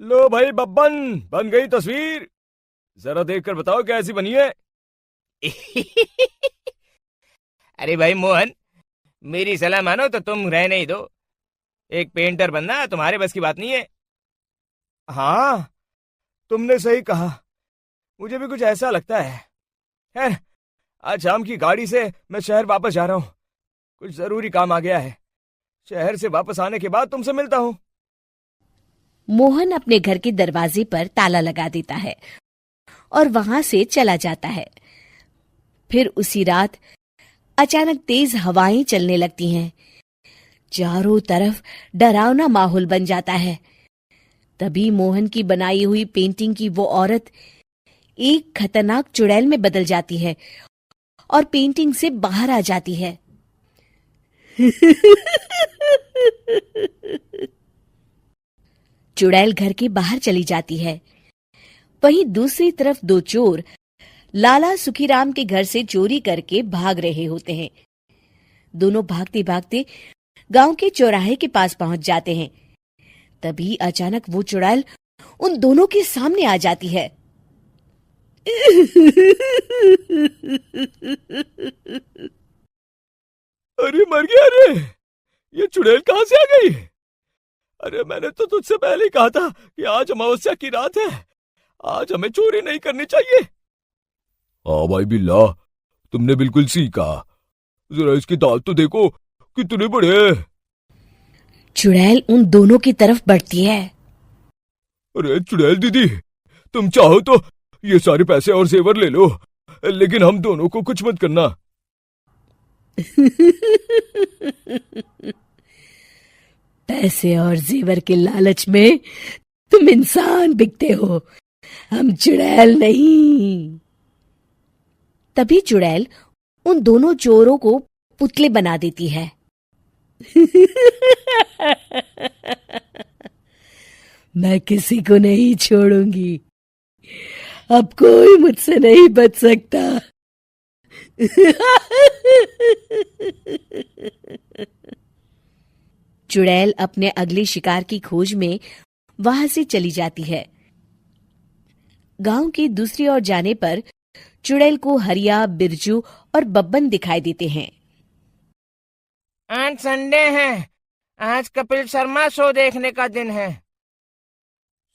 लो भाई बब्बन, बन गई तस्वीर। जरा देखकर बताओ कैसी बनी है। अरे भाई मोहन, मेरी सलाह मानो तो तुम रहने ही दो। एक पेंटर बनना तुम्हारे बस की बात नहीं है। हाँ, तुमने सही कहा। मुझे भी कुछ ऐसा लगता है। खैर, आज शाम की गाड़ी से मैं शहर वापस जा रहा हूँ। कुछ जरूरी काम आ गया है। शहर से वापस आने के बाद तुमसे मिलता हूँ। मोहन अपने घर के दरवाजे पर ताला लगा देता है और वहां से चला जाता है। फिर उसी रात अचानक तेज हवाएं चलने लगती हैं। चारों तरफ डरावना माहौल बन जाता है। तभी मोहन की बनाई हुई पेंटिंग की वो औरत एक खतरनाक चुड़ैल में बदल जाती है और पेंटिंग से बाहर आ जाती है। चुड़ैल घर के बाहर चली जाती है। वहीं दूसरी तरफ दो चोर लाला सुखीराम के घर से चोरी करके भाग रहे होते हैं। दोनों भागते भागते गांव के चौराहे के पास पहुंच जाते हैं। तभी अचानक वो चुड़ैल उन दोनों के सामने आ जाती है। अरे मर गया रे! ये चुड़ैल कहाँ से आ गई? अरे मैंने तो तुझसे पहले ही कहा था कि आज अमावस्या की रात है। आज हमें चोरी नहीं करनी चाहिए। हाँ भाई बिल्ला, तुमने बिल्कुल सही कहा। जरा इसके दांत तो देखो, कितने बड़े हैं। चुड़ैल उन दोनों की तरफ बढ़ती है। अरे चुड़ैल दीदी, तुम चाहो तो ये सारे पैसे और जेवर ले लो, लेकिन हम दोनों को कुछ मत करना। पैसे और जेवर के लालच में तुम इंसान बिकते हो, हम चुड़ैल नहीं। तभी चुड़ैल उन दोनों चोरों को पुतले बना देती है। मैं किसी को नहीं छोड़ूंगी। अब कोई मुझसे नहीं बच सकता। चुड़ैल अपने अगले शिकार की खोज में वहां से चली जाती है। गांव की दूसरी ओर जाने पर चुड़ैल को हरिया, बिरजू और बब्बन दिखाई देते हैं। आज संडे है, आज कपिल शर्मा शो देखने का दिन है।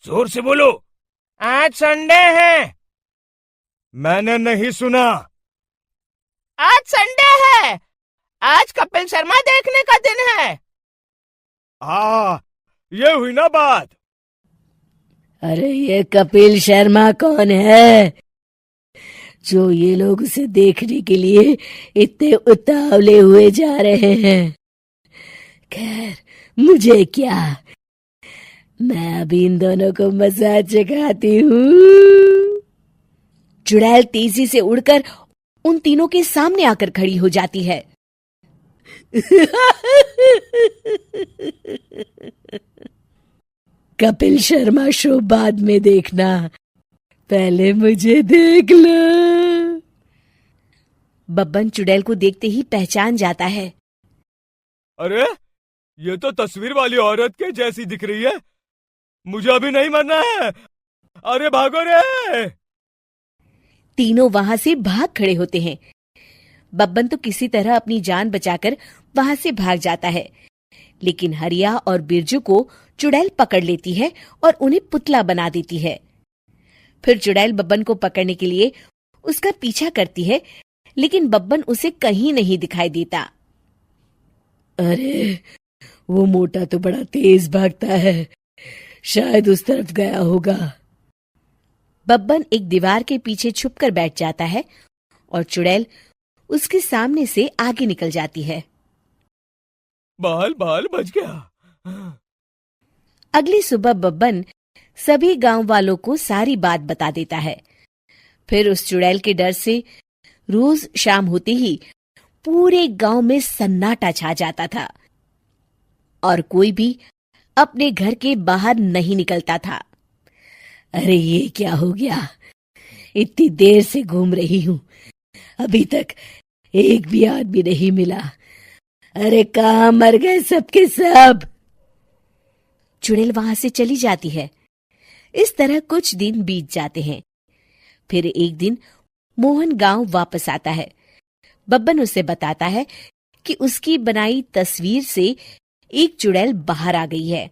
जोर से बोलो। आज संडे है। मैंने नहीं सुना। आज संडे है, आज कपिल शर्मा देखने का दिन है। हाँ, ये हुई ना बात। अरे ये कपिल शर्मा कौन है जो ये लोग उसे देखने के लिए इतने उतावले हुए जा रहे हैं? खैर, मुझे क्या, मैं अभी इन दोनों को मजा चखाती हूँ। चुड़ैल तेजी से उड़कर उन तीनों के सामने आकर खड़ी हो जाती है। कपिल शर्मा शो बाद में देखना, पहले मुझे देख लो। बब्बन चुड़ैल को देखते ही पहचान जाता है। अरे ये तो तस्वीर वाली औरत के जैसी दिख रही है। मुझे अभी नहीं मरना है। अरे भागो रे! तीनों वहां से भाग खड़े होते हैं। बब्बन तो किसी तरह अपनी जान बचाकर वहां से भाग जाता है, लेकिन हरिया और बिरजू को चुड़ैल पकड़ लेती है और उन्हें पुतला बना देती है। फिर चुड़ैल बब्बन को पकड़ने के लिए उसका पीछा करती है, लेकिन बब्बन उसे कहीं नहीं दिखाई देता। अरे वो मोटा तो बड़ा तेज भागता है, शायद उस तरफ गया होगा। बब्बन एक दीवार के पीछे छुपकर बैठ जाता है और चुड़ैल उसके सामने से आगे निकल जाती है। बाल बाल बच गया। अगली सुबह बब्बन सभी गांव वालों को सारी बात बता देता है। फिर उस चुड़ैल के डर से रोज शाम होते ही पूरे गांव में सन्नाटा छा जाता था और कोई भी अपने घर के बाहर नहीं निकलता था। अरे ये क्या हो गया? इतनी देर से घूम रही हूं, अभी तक एक भी आदमी नहीं मिला। अरे कहाँ मर गए सबके सब? चुड़ैल वहां से चली जाती है, इस तरह कुछ दिन बीत जाते हैं। फिर एक दिन मोहन गांव वापस आता है। बब्बन उसे बताता है कि उसकी बनाई तस्वीर से एक चुड़ैल बाहर आ गई है।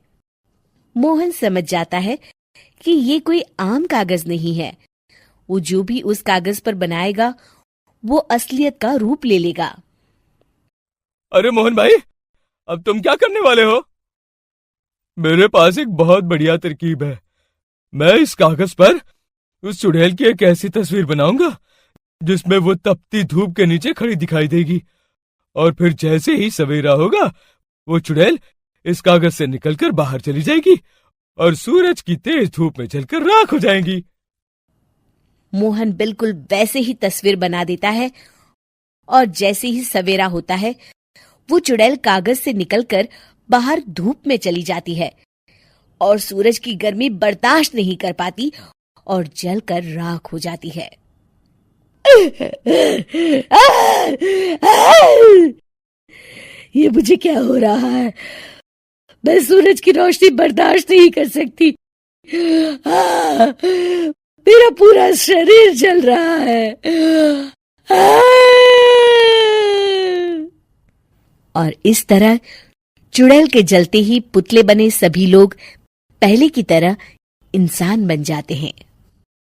मोहन समझ जाता है कि ये कोई आम कागज नहीं है। वो जो भी उस कागज पर बनाएगा वो असलियत का रूप ले लेगा। अरे मोहन भाई, अब तुम क्या करने वाले हो? मेरे पास एक बहुत बढ़िया तरकीब है। मैं इस कागज पर उस चुड़ैल की एक ऐसी तस्वीर बनाऊंगा जिसमें वो तपती धूप के नीचे खड़ी दिखाई देगी, और फिर जैसे ही सवेरा होगा वो चुड़ैल इस कागज से निकलकर बाहर चली जाएगी और सूरज की तेज धूप में जलकर राख हो जाएंगी। मोहन बिल्कुल वैसे ही तस्वीर बना देता है और जैसे ही सवेरा होता है वो चुड़ैल कागज से निकलकर बाहर धूप में चली जाती है और सूरज की गर्मी बर्दाश्त नहीं कर पाती और जलकर राख हो जाती है। ये मुझे क्या हो रहा है? मैं सूरज की रोशनी बर्दाश्त नहीं कर सकती। मेरा पूरा शरीर जल रहा है। और इस तरह चुड़ैल के जलते ही पुतले बने सभी लोग पहले की तरह इंसान बन जाते हैं।